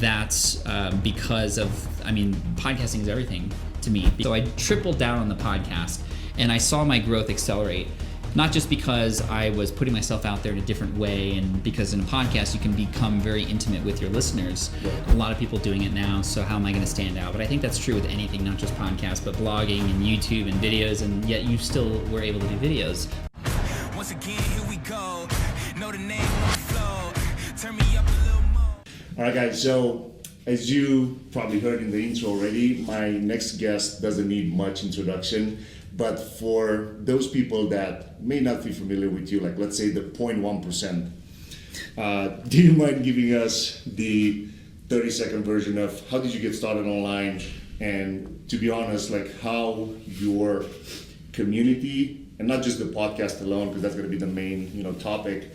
that's because of, podcasting is everything to me. So I tripled down on the podcast, and I saw my growth accelerate. Not just because I was putting myself out there in a different way, and because in a podcast you can become very intimate with your listeners. A lot of people doing it now, so how am I going to stand out? But I think that's true with anything, not just podcasts, but blogging and YouTube and videos, and yet you still were able to do videos. Once again, here we go. Know the name on the floor. Turn me up a little more. All right, guys, so as you probably heard in the intro already, my next guest doesn't need much introduction. But for those people that may not be familiar with you, like let's say the 0.1%, do you mind giving us the 30-second version of how did you get started online? And to be honest, like how your community, and not just the podcast alone, because that's going to be the main topic,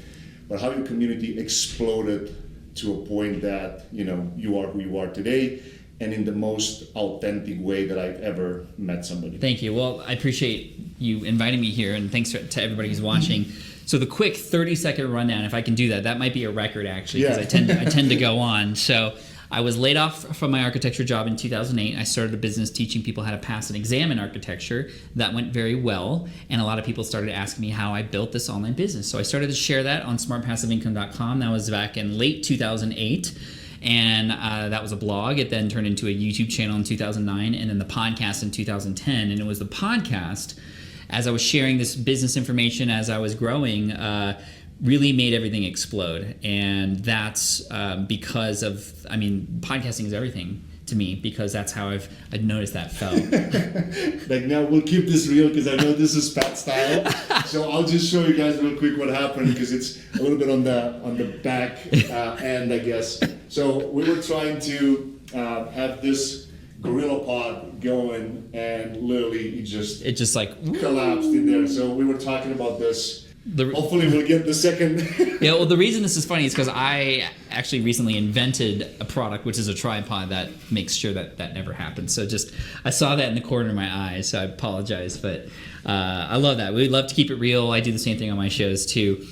but how your community exploded to a point that you are who you are today, and in the most authentic way that I've ever met somebody. Thank you. Well, I appreciate you inviting me here, and thanks to everybody who's watching. So the quick 30-second rundown, if I can do that, that might be a record actually, because I tend to go on. So I was laid off from my architecture job in 2008. I started a business teaching people how to pass an exam in architecture. That went very well, and a lot of people started asking me how I built this online business. So I started to share that on smartpassiveincome.com. That was back in late 2008. And that was a blog. It then turned into a YouTube channel in 2009, and then the podcast in 2010. And it was the podcast, as I was sharing this business information as I was growing, really made everything explode. And that's because of, podcasting is everything to me, because that's how I've noticed that fell. Like now we'll keep this real because I know this is Pat style. So I'll just show you guys real quick what happened, because it's a little bit on the back end, I guess. So we were trying to have this gorilla pod going, and literally it just like collapsed in there. So we were talking about this. Hopefully we'll get the second. Yeah, well, the reason this is funny is because I actually recently invented a product, which is a tripod that makes sure that never happens. So I saw that in the corner of my eye, so I apologize. But I love that. We love to keep it real. I do the same thing on my shows too.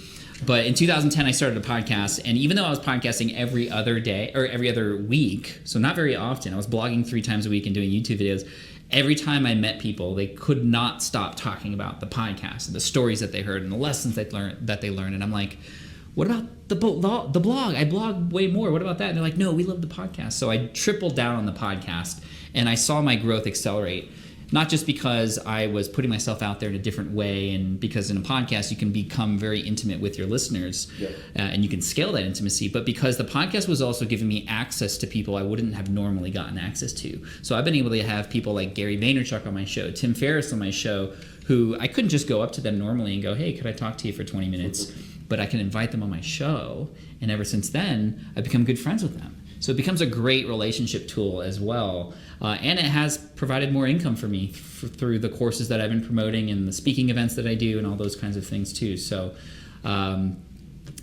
But in 2010, I started a podcast, and even though I was podcasting every other day or every other week, so not very often, I was blogging 3 times a week and doing YouTube videos. Every time I met people, they could not stop talking about the podcast and the stories that they heard and the lessons they learned. And I'm like, what about the blog? I blog way more. What about that? And they're like, no, we love the podcast. So I tripled down on the podcast, and I saw my growth accelerate. Not just because I was putting myself out there in a different way, and because in a podcast you can become very intimate with your listeners, and you can scale that intimacy, but because the podcast was also giving me access to people I wouldn't have normally gotten access to. So I've been able to have people like Gary Vaynerchuk on my show, Tim Ferriss on my show, who I couldn't just go up to them normally and go, hey, could I talk to you for 20 minutes? But I can invite them on my show, and ever since then, I've become good friends with them. So it becomes a great relationship tool as well. And it has provided more income for me through the courses that I've been promoting and the speaking events that I do and all those kinds of things too. So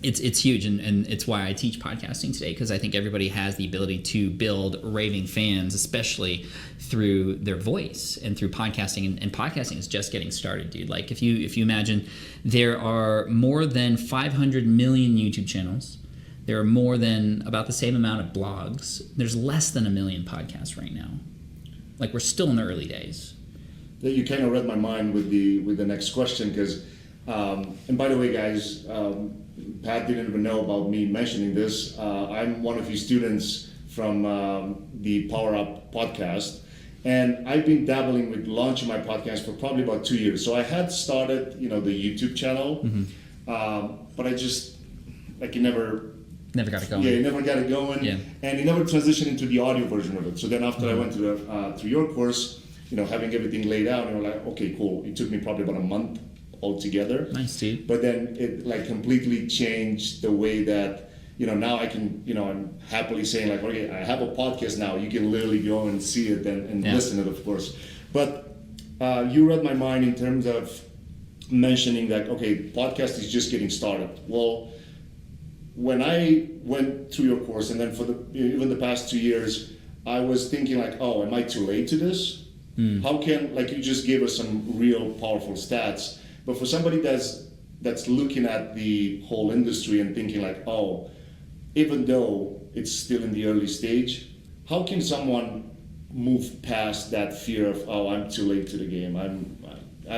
it's huge, and it's why I teach podcasting today, because I think everybody has the ability to build raving fans, especially through their voice and through podcasting. And podcasting is just getting started, dude. Like if you imagine, there are more than 500 million YouTube channels. There are more than about the same amount of blogs. There's less than 1 million podcasts right now. Like, we're still in the early days. You kind of read my mind with the next question, because, and by the way, guys, Pat didn't even know about me mentioning this. I'm one of his students from the Power Up podcast, and I've been dabbling with launching my podcast for probably about 2 years. So I had started, the YouTube channel, but I just, it never got it going. Yeah, it never got it going. Yeah. And it never transitioned into the audio version of it. So then after I went to your course, having everything laid out, and we're like, okay, cool. It took me probably about a month altogether. Nice, dude. But then it completely changed the way that, now I can, I'm happily saying like, okay, I have a podcast now. You can literally go and see it and listen to it, of course. But you read my mind in terms of mentioning that, okay, podcast is just getting started. Well, when I went through your course, and then for even the past 2 years, I was thinking like, oh, am I too late to this? How can, you just gave us some real powerful stats, but for somebody that's looking at the whole industry and thinking like, oh, even though it's still in the early stage. How can someone move past that fear of, oh, I'm too late to the game? I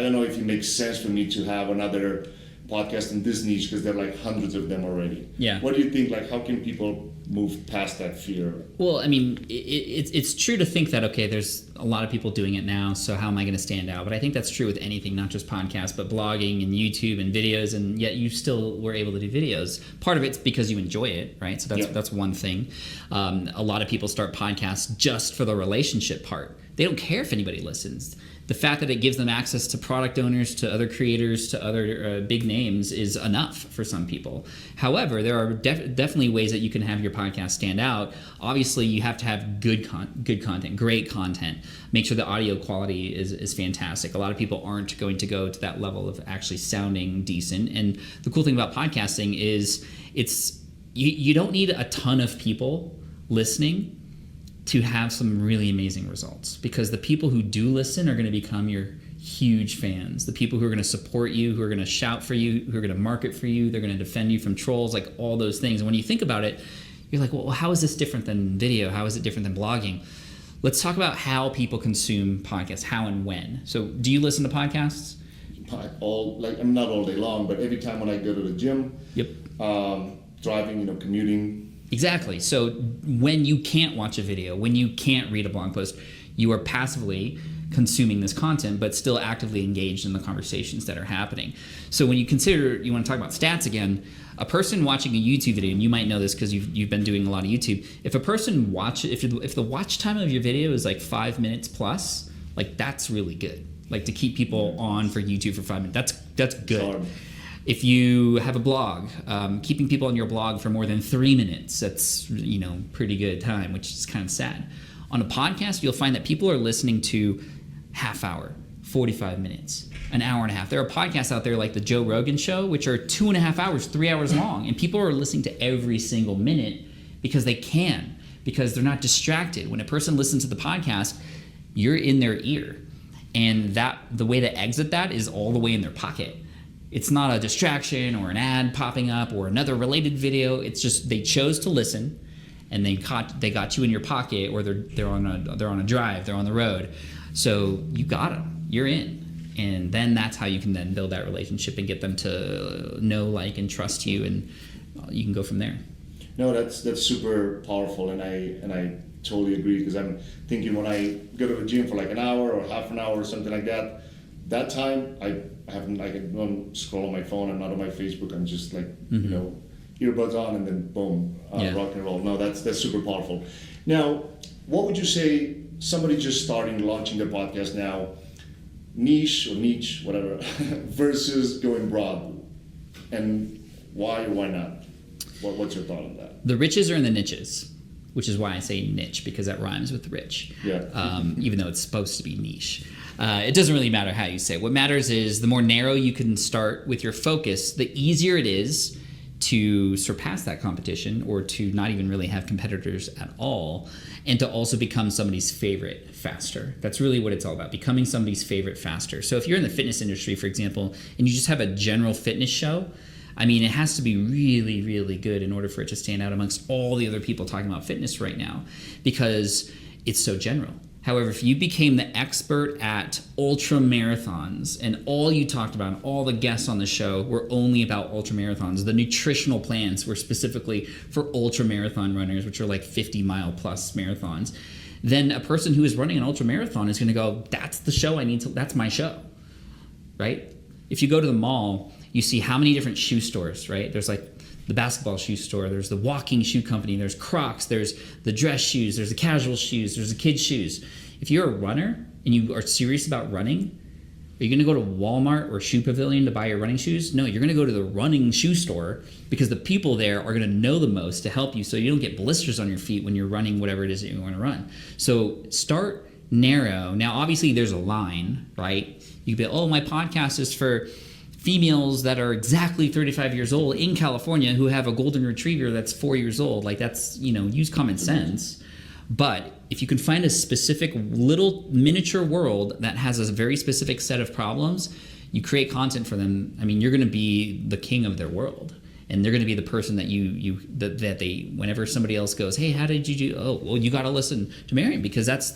don't know if it makes sense for me to have another podcast in this niche because there are like hundreds of them already. Yeah. What do you think? Like, how can people move past that fear? Well, I mean, it's true to think that, okay, there's a lot of people doing it now, so how am I going to stand out? But I think that's true with anything, not just podcasts, but blogging and YouTube and videos, and yet you still were able to do videos. Part of it's because you enjoy it, right? So that's one thing. A lot of people start podcasts just for the relationship part. They don't care if anybody listens. The fact that it gives them access to product owners, to other creators, to other big names is enough for some people. However, there are definitely ways that you can have your podcast stand out. Obviously, you have to have good content, great content. Make sure the audio quality is fantastic. A lot of people aren't going to go to that level of actually sounding decent. And the cool thing about podcasting is you don't need a ton of people listening to have some really amazing results, because the people who do listen are going to become your huge fans. The people who are going to support you, who are going to shout for you, who are going to market for you, they're going to defend you from trolls, like all those things. And when you think about it, you're like, well, how is this different than video? How is it different than blogging? Let's talk about how people consume podcasts, how and when. So do you listen to podcasts? I'm not all day long, but every time when I go to the gym, Yep. Driving, commuting. Exactly. So when you can't watch a video, when you can't read a blog post, you are passively consuming this content, but still actively engaged in the conversations that are happening. So when you consider, you want to talk about stats again, a person watching a YouTube video, and you might know this because you've been doing a lot of YouTube, if a person if the watch time of your video is like 5 minutes plus, like that's really good. Like to keep people on for YouTube for 5 minutes, that's good. Sure. If you have a blog, keeping people on your blog for more than 3 minutes, that's pretty good time, which is kind of sad. On a podcast, you'll find that people are listening to half hour, 45 minutes, an hour and a half. There are podcasts out there like the Joe Rogan Show, which are 2.5 hours, 3 hours long, and people are listening to every single minute because they can, because they're not distracted. When a person listens to the podcast, you're in their ear, and the way to exit that is all the way in their pocket. It's not a distraction or an ad popping up or another related video. It's just they chose to listen, and they got you in your pocket, or they're on a drive, they're on the road. So you got them. You're in, and then that's how you can then build that relationship and get them to know, like, and trust you, and you can go from there. No, that's super powerful, and I totally agree, because I'm thinking when I go to the gym for like an hour or half an hour or something like that, that time I don't scroll on my phone. I'm not on my Facebook. I'm just like, earbuds on, and then boom, rock and roll. No, that's super powerful. Now, what would you say somebody just starting, launching their podcast now, niche, whatever, versus going broad, and why or why not? What's your thought on that? The riches are in the niches, which is why I say niche, because that rhymes with rich. Yeah. Even though it's supposed to be niche. It doesn't really matter how you say it. What matters is the more narrow you can start with your focus, the easier it is to surpass that competition, or to not even really have competitors at all, and to also become somebody's favorite faster. That's really what it's all about, becoming somebody's favorite faster. So if you're in the fitness industry, for example, and you just have a general fitness show, I mean, it has to be really, really good in order for it to stand out amongst all the other people talking about fitness right now, because it's so general. However, if you became the expert at ultra marathons, and all you talked about, all the guests on the show were only about ultra marathons, the nutritional plans were specifically for ultra marathon runners, which are like 50-mile plus marathons, then a person who is running an ultra marathon is going to go, that's the show I need to, that's my show, right? If you go to the mall, you see how many different shoe stores, right? There's like the basketball shoe store, there's the walking shoe company, there's Crocs, there's the dress shoes, there's the casual shoes, there's the kids shoes. If you're a runner and you are serious about running, are you going to go to Walmart or Shoe Pavilion to buy your running shoes? No, you're going to go to the running shoe store, because the people there are going to know the most to help you, so you don't get blisters on your feet when you're running whatever it is that you want to run. So start narrow. Now, obviously, there's a line, right? You could be, oh, my podcast is for females that are exactly 35 years old in California who have a golden retriever that's 4 years old. Like, that's, use common sense. But if you can find a specific little miniature world that has a very specific set of problems, you create content for them. I mean, you're going to be the king of their world. and they're going to be the person that that they, whenever somebody else goes, hey, how did you do? Oh, well, you got to listen to Marion because that's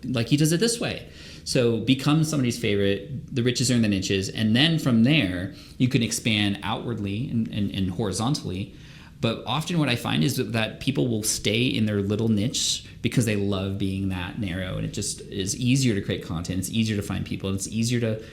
like he does it this way. So become somebody's favorite. The riches are in the niches, and then from there you can expand outwardly and horizontally. But often what I find is that people will stay in their little niche because they love being that narrow, and it just is easier to create content. It's easier to find people, and it's easier to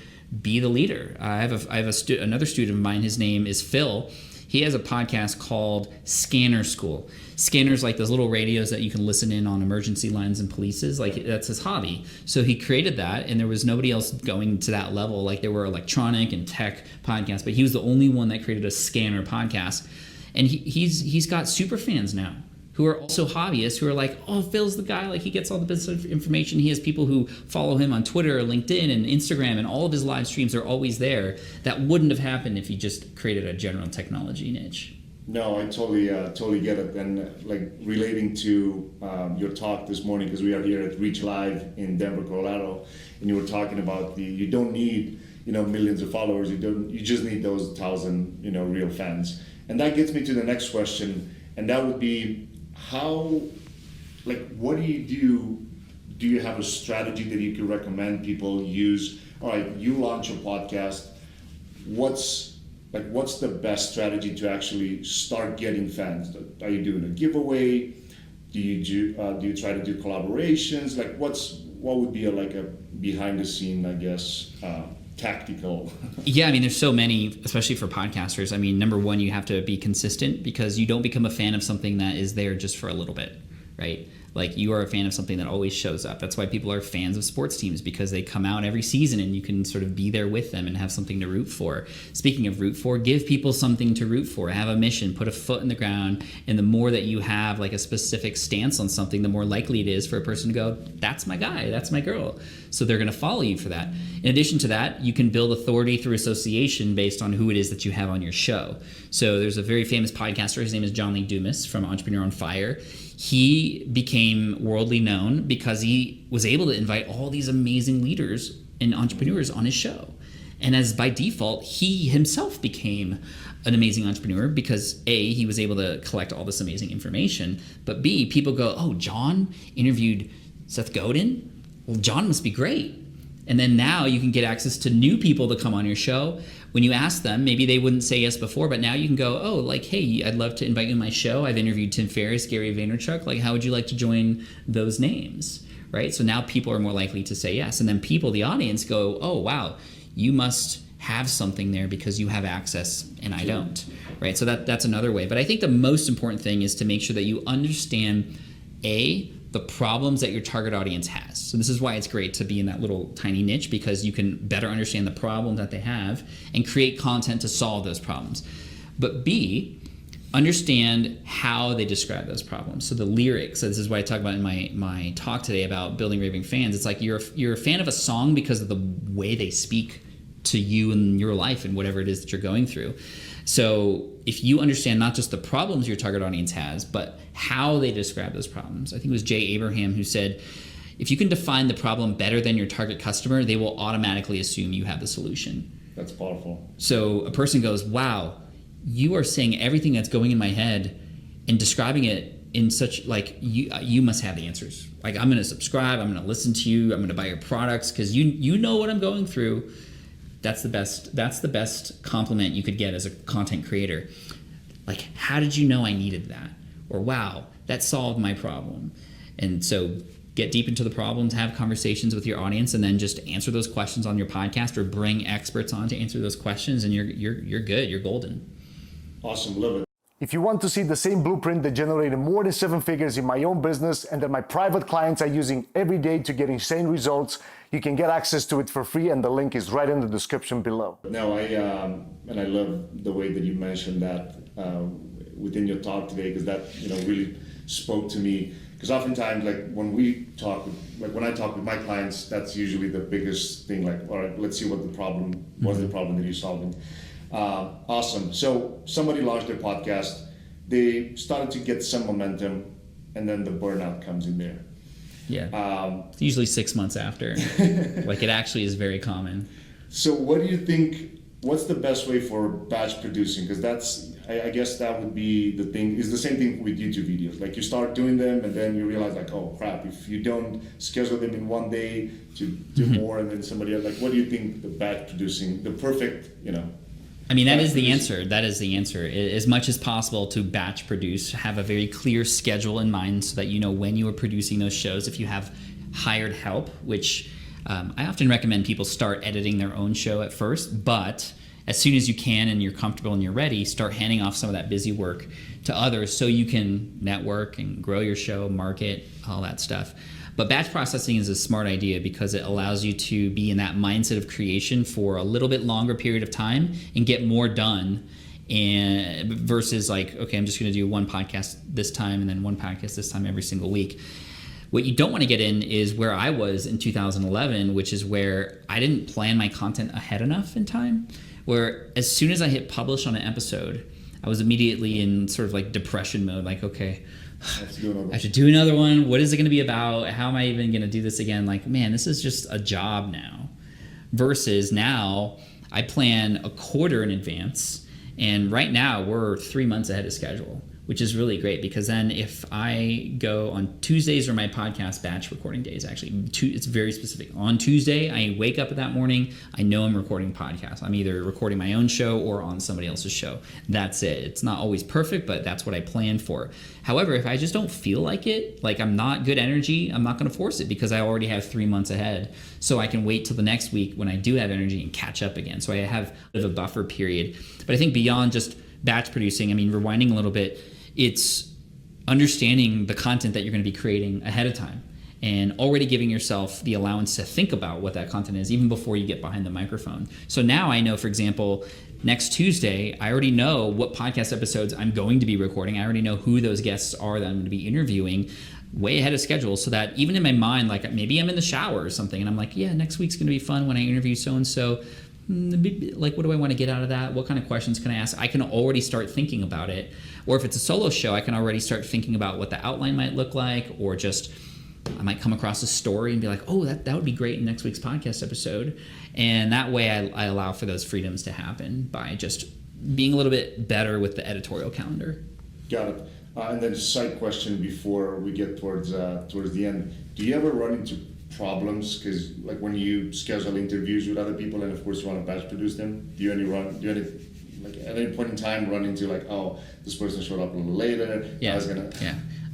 be the leader. I have another student of mine. His name is Phil. He has a podcast called Scanner School. Scanners, like those little radios that you can listen in on emergency lines and polices, like that's his hobby. So he created that, and there was nobody else going to that level. Like there were electronic and tech podcasts, but he was the only one that created a scanner podcast. And he's got super fans now who are also hobbyists who are like, oh, Phil's the guy. Like he gets all the business information. He has people who follow him on Twitter or LinkedIn and Instagram, and all of his live streams are always there. That wouldn't have happened if he just created a general technology niche. No, I totally get it. And like relating to your talk this morning, because we are here at Reach Live in Denver, Colorado, and you were talking about you don't need millions of followers. You just need those 1,000 real fans. And that gets me to the next question, and that would be what do you do? Do you have a strategy that you could recommend people use? All right, you launch a podcast. What's the best strategy to actually start getting fans? Are you doing a giveaway? Do you try to do collaborations? Like what would be a behind the scene, I guess, tactical? Yeah, I mean, there's so many, especially for podcasters. I mean, number one, you have to be consistent because you don't become a fan of something that is there just for a little bit, right? Like you are a fan of something that always shows up. That's why people are fans of sports teams, because they come out every season and you can sort of be there with them and have something to root for. Speaking of root for, give people something to root for. Have a mission, put a foot in the ground, and the more that you have like a specific stance on something, the more likely it is for a person to go, that's my guy, that's my girl. So they're going to follow you for that. In addition to that, you can build authority through association based on who it is that you have on your show. So there's a very famous podcaster. His name is John Lee Dumas from Entrepreneur on Fire. He became worldly known because he was able to invite all these amazing leaders and entrepreneurs on his show. And as by default, he himself became an amazing entrepreneur because A, he was able to collect all this amazing information, but B, people go, oh, John interviewed Seth Godin? Well, John must be great. And then now you can get access to new people to come on your show. When you ask them, maybe they wouldn't say yes before, but now you can go, oh, like, hey, I'd love to invite you to my show. I've interviewed Tim Ferriss, Gary Vaynerchuk. Like, how would you like to join those names, right? So now people are more likely to say yes. And then people, the audience, go, oh, wow, you must have something there because you have access and I don't, right? So that's another way. But I think the most important thing is to make sure that you understand, A, the problems that your target audience has. So this is why it's great to be in that little tiny niche, because you can better understand the problem that they have and create content to solve those problems. But B, understand how they describe those problems. So the lyrics, so this is what I talk about in my talk today about building raving fans. It's like you're a fan of a song because of the way they speak to you in your life and whatever it is that you're going through. So if you understand not just the problems your target audience has, but how they describe those problems. I think it was Jay Abraham who said, if you can define the problem better than your target customer, they will automatically assume you have the solution. That's powerful. So a person goes, wow, you are saying everything that's going in my head and describing it in such, like, you must have the answers. Like, I'm going to subscribe, I'm going to listen to you, I'm going to buy your products because you know what I'm going through. That's the best compliment you could get as a content creator. Like, how did you know I needed that? Or, wow, that solved my problem. And so get deep into the problems, have conversations with your audience, and then just answer those questions on your podcast or bring experts on to answer those questions, and you're good, you're golden. Awesome, love it. If you want to see the same blueprint that generated more than 7 figures in my own business and that my private clients are using every day to get insane results, you can get access to it for free, and the link is right in the description below. No, I love the way that you mentioned that within your talk today, because that really spoke to me. Because oftentimes, like when I talk with my clients, that's usually the biggest thing. Like, all right, let's see what the problem, what's the problem that you're solving. Awesome. So somebody launched their podcast, they started to get some momentum, and then the burnout comes in there. Yeah. It's usually 6 months after. Like, it actually is very common. So what do you think, what's the best way for batch producing? Because I guess that would be the thing. It's the same thing with YouTube videos. Like you start doing them and then you realize like, oh crap, if you don't schedule them in one day to do more and then somebody else, like what do you think the batch producing, the perfect, I mean, that is the answer. That is the answer. As much as possible to batch produce, have a very clear schedule in mind so that you know when you are producing those shows. If you have hired help, which I often recommend people start editing their own show at first, but as soon as you can and you're comfortable and you're ready, start handing off some of that busy work to others so you can network and grow your show, market, all that stuff. But batch processing is a smart idea because it allows you to be in that mindset of creation for a little bit longer period of time and get more done, and versus like, okay, I'm just going to do one podcast this time and then one podcast this time every single week. What you don't want to get in is where I was in 2011, which is where I didn't plan my content ahead enough in time, where as soon as I hit publish on an episode, I was immediately in sort of like depression mode, like, okay, I have to do another one. What is it going to be about? How am I even going to do this again? Like, man, this is just a job now. Versus now, I plan a quarter in advance. And right now, we're 3 months ahead of schedule, which is really great because then if I go on Tuesdays are my podcast batch recording days, actually, it's very specific. On Tuesday, I wake up that morning, I know I'm recording podcasts. I'm either recording my own show or on somebody else's show. That's it. It's not always perfect, but that's what I plan for. However, if I just don't feel like it, like I'm not good energy, I'm not going to force it because I already have 3 months ahead. So I can wait till the next week when I do have energy and catch up again. So I have a bit of a buffer period. But I think beyond just batch producing, I mean, rewinding a little bit, it's understanding the content that you're going to be creating ahead of time and already giving yourself the allowance to think about what that content is even before you get behind the microphone. So now I know, for example, next Tuesday, I already know what podcast episodes I'm going to be recording. I already know who those guests are that I'm going to be interviewing way ahead of schedule so that even in my mind, like maybe I'm in the shower or something and I'm like, yeah, next week's going to be fun when I interview so-and-so. Like, what do I want to get out of that? What kind of questions can I ask? I can already start thinking about it. Or if it's a solo show, I can already start thinking about what the outline might look like, or just I might come across a story and be like, oh, that would be great in next week's podcast episode. And that way I allow for those freedoms to happen by just being a little bit better with the editorial calendar. Got it. And then just side question before we get towards the end. Do you ever run into problems? Because like when you schedule interviews with other people and of course you want to batch produce them, do you like at any point in time run into like, oh, this person showed up a little later? Yeah.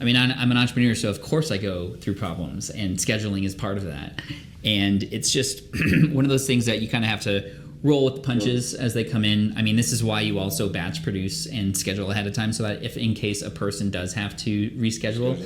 I mean, I'm an entrepreneur, so of course I go through problems, and scheduling is part of that. And it's just one of those things that you kind of have to roll with the punches as they come in. I mean, this is why you also batch produce and schedule ahead of time, so that if in case a person does have to reschedule,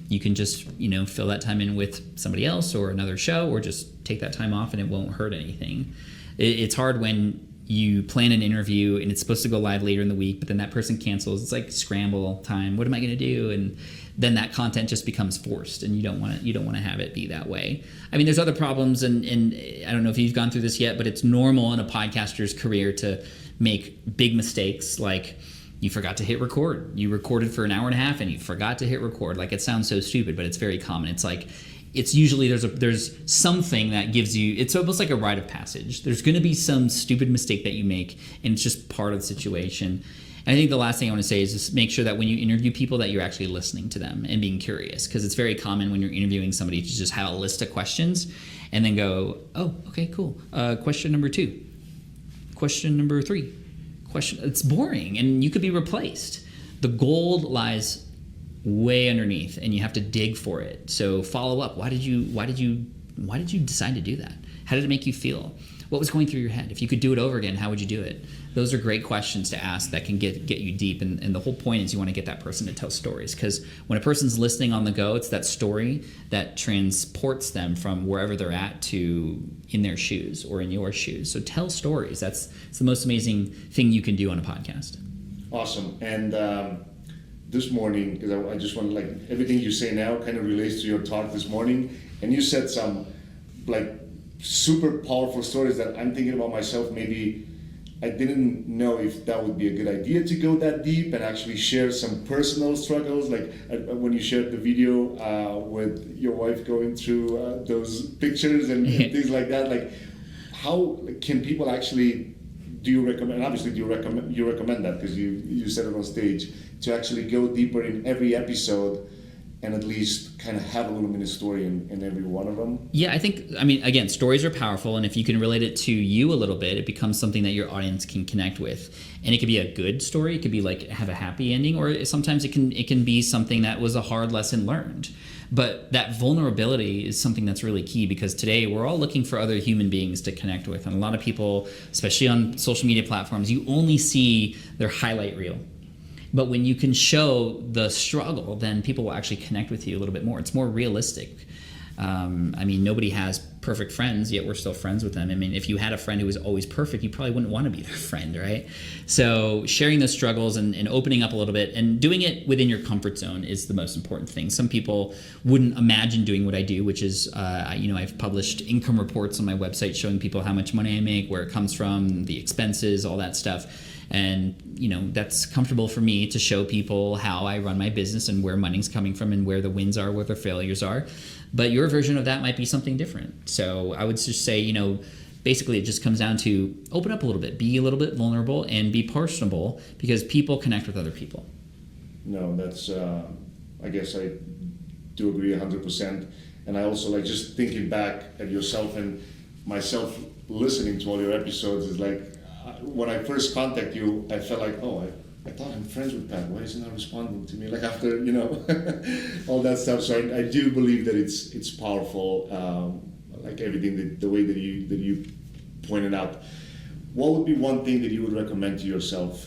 you can just, fill that time in with somebody else or another show, or just take that time off and it won't hurt anything. It's hard when you plan an interview and it's supposed to go live later in the week, but then that person cancels. It's like scramble time. What am I going to do? And then that content just becomes forced, and you don't want to have it be that way. I mean, there's other problems, and I don't know if you've gone through this yet, but it's normal in a podcaster's career to make big mistakes, like you forgot to hit record. You recorded for an hour and a half and you forgot to hit record. Like, it sounds so stupid, but it's very common. It's like, it's usually there's something that gives you, it's almost like a rite of passage. There's going to be some stupid mistake that you make, and it's just part of the situation. And I think the last thing I want to say is just make sure that when you interview people that you're actually listening to them and being curious, because it's very common when you're interviewing somebody to just have a list of questions and then go, oh, okay, cool. Question number 2. Question number 3. It's boring, and you could be replaced. The gold lies way underneath, and you have to dig for it. So follow up. Why did you decide to do that? How did it make you feel? What was going through your head? If you could do it over again, how would you do it? Those are great questions to ask that can get you deep. And the whole point is you want to get that person to tell stories, because when a person's listening on the go, it's that story that transports them from wherever they're at to in their shoes or in your shoes. So tell stories. It's the most amazing thing you can do on a podcast. Awesome. And this morning, because I just want to, like, everything you say now kind of relates to your talk this morning, and you said some like super powerful stories that I'm thinking about myself. Maybe I didn't know if that would be a good idea to go that deep and actually share some personal struggles, like when you shared the video with your wife going through those pictures and things like that. Like, how can people actually do you recommend? Obviously, do you recommend that because you said it on stage to actually go deeper in every episode and at least kind of have a little mini story in every one of them? Yeah, I mean, again, stories are powerful, and if you can relate it to you a little bit, it becomes something that your audience can connect with. And it could be a good story, it could be like have a happy ending, or sometimes it can be something that was a hard lesson learned. But that vulnerability is something that's really key, because today we're all looking for other human beings to connect with. And a lot of people, especially on social media platforms, you only see their highlight reel. But when you can show the struggle, then people will actually connect with you a little bit more. It's more realistic. I mean, nobody has perfect friends, yet we're still friends with them. I mean, if you had a friend who was always perfect, you probably wouldn't want to be their friend, right? So sharing those struggles and opening up a little bit and doing it within your comfort zone is the most important thing. Some people wouldn't imagine doing what I do, which is, I've published income reports on my website showing people how much money I make, where it comes from, the expenses, all that stuff. And, that's comfortable for me to show people how I run my business and where money's coming from and where the wins are, where the failures are. But your version of that might be something different. So I would just say, basically it just comes down to open up a little bit, be a little bit vulnerable, and be personable, because people connect with other people. No, that's, I guess I do agree 100%. And I also like just thinking back at yourself and myself listening to all your episodes is like, when I first contacted you, I felt like, I thought I'm friends with Pat. Why isn't he responding to me? Like after, all that stuff. So I do believe that it's powerful. Like everything, the way that you pointed out. What would be one thing that you would recommend to yourself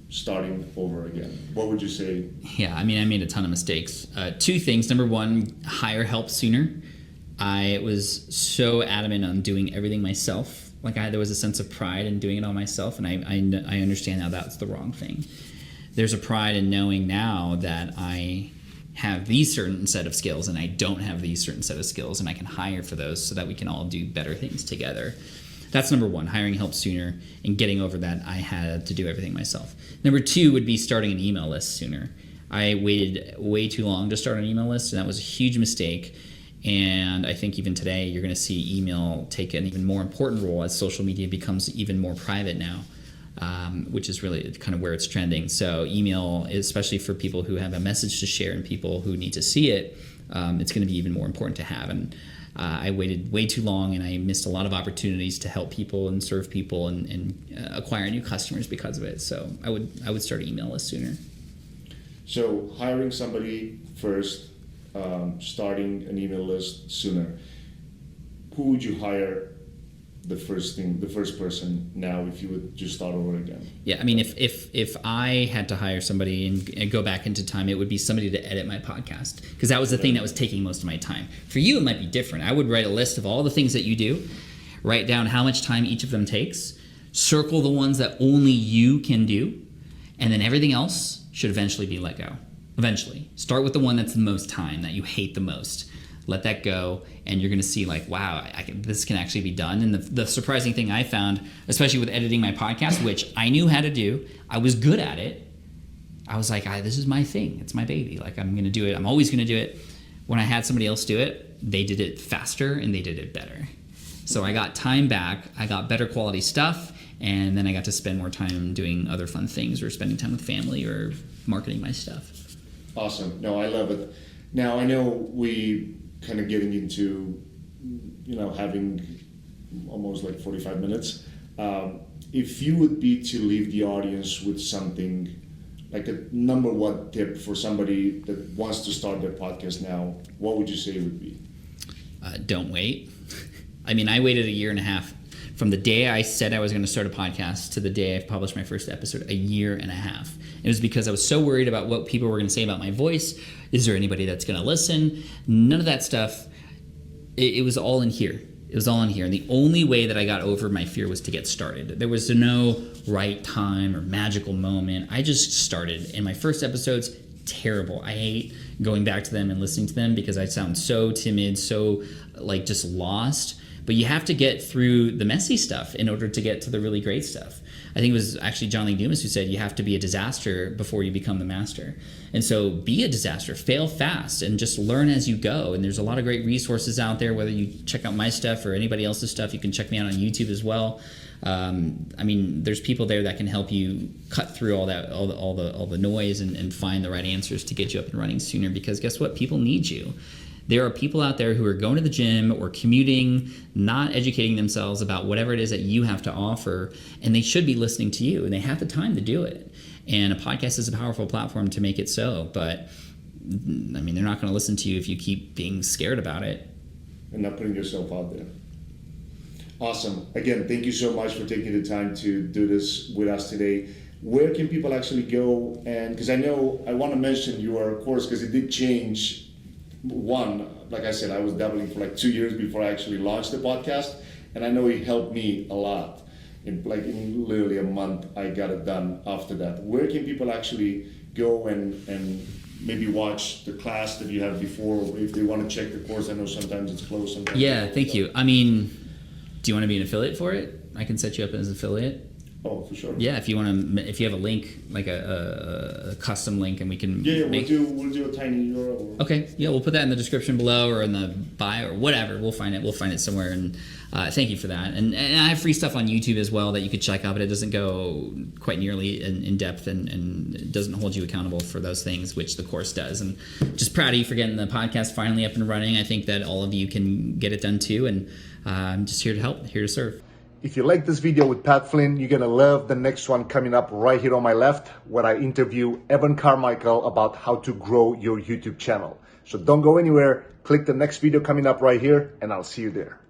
starting over again? What would you say? Yeah, I mean, I made a ton of mistakes. Two things. Number one, hire help sooner. I was so adamant on doing everything myself. Like there was a sense of pride in doing it all myself, and I understand now that's the wrong thing. There's a pride in knowing now that I have these certain set of skills and I don't have these certain set of skills, and I can hire for those so that we can all do better things together. That's number one, hiring help sooner and getting over that I had to do everything myself. Number two would be starting an email list sooner. I waited way too long to start an email list, and that was a huge mistake. And I think even today you're going to see email take an even more important role as social media becomes even more private now, which is really kind of where it's trending. So email, especially for people who have a message to share and people who need to see it, it's going to be even more important to have. And I waited way too long, and I missed a lot of opportunities to help people and serve people and acquire new customers because of it. So I would start an email list sooner. So hiring somebody first, starting an email list sooner. Who would you hire the first person now if you would just start over again? Yeah, I mean, if I had to hire somebody and go back into time, it would be somebody to edit my podcast, because that was the thing that was taking most of my time. For you, it might be different. I would write a list of all the things that you do, write down how much time each of them takes, circle the ones that only you can do, and then everything else should eventually be let go. Eventually. Start with the one that's the most time, that you hate the most. Let that go, and you're going to see like, wow, this can actually be done. And the surprising thing I found, especially with editing my podcast, which I knew how to do, I was good at it. I was like, this is my thing. It's my baby. Like, I'm going to do it. I'm always going to do it. When I had somebody else do it, they did it faster and they did it better. So I got time back. I got better quality stuff. And then I got to spend more time doing other fun things, or spending time with family, or marketing my stuff. Awesome. No, I love it. Now, I know we kind of getting into, having almost like 45 minutes. If you would be to leave the audience with something, like a number one tip for somebody that wants to start their podcast now, what would you say it would be? Don't wait. I mean, I waited 1.5 years from the day I said I was going to start a podcast to the day I published my first episode, 1.5 years. It was because I was so worried about what people were going to say about my voice. Is there anybody that's going to listen? None of that stuff. It was all in here. It was all in here. And the only way that I got over my fear was to get started. There was no right time or magical moment. I just started. And my first episode's terrible. I hate going back to them and listening to them because I sound so timid, so like just lost. But you have to get through the messy stuff in order to get to the really great stuff. I think it was actually John Lee Dumas who said you have to be a disaster before you become the master. And so be a disaster, fail fast, and just learn as you go. And there's a lot of great resources out there, whether you check out my stuff or anybody else's stuff. You can check me out on YouTube as well. I mean, there's people there that can help you cut through all the noise and find the right answers to get you up and running sooner. Because guess what? People need you. There are people out there who are going to the gym or commuting, not educating themselves about whatever it is that you have to offer, and they should be listening to you, and they have the time to do it. And a podcast is a powerful platform to make it so. But I mean, they're not going to listen to you if you keep being scared about it and not putting yourself out there. Awesome. Again, thank you so much for taking the time to do this with us today. Where can people actually go? And because I know I want to mention your course because it did change. One, like I said, I was dabbling for like 2 years before I actually launched the podcast, and I know it helped me a lot. In literally a month, I got it done after that. Where can people actually go and maybe watch the class that you had before, or if they want to check the course? I know sometimes it's closed. Sometimes yeah, thank you. I mean, do you want to be an affiliate for it? I can set you up as an affiliate. Oh, for sure. Yeah, if you want to, if you have a link, like a custom link, and we can. Yeah, we'll do a tiny URL. Okay, yeah, we'll put that in the description below or in the bio or whatever. We'll find it somewhere. And thank you for that. And I have free stuff on YouTube as well that you could check out, but it doesn't go quite nearly in depth and it doesn't hold you accountable for those things, which the course does. And just proud of you for getting the podcast finally up and running. I think that all of you can get it done too. And I'm just here to help, here to serve. If you like this video with Pat Flynn, you're gonna love the next one coming up right here on my left, where I interview Evan Carmichael about how to grow your YouTube channel. So don't go anywhere, click the next video coming up right here, and I'll see you there.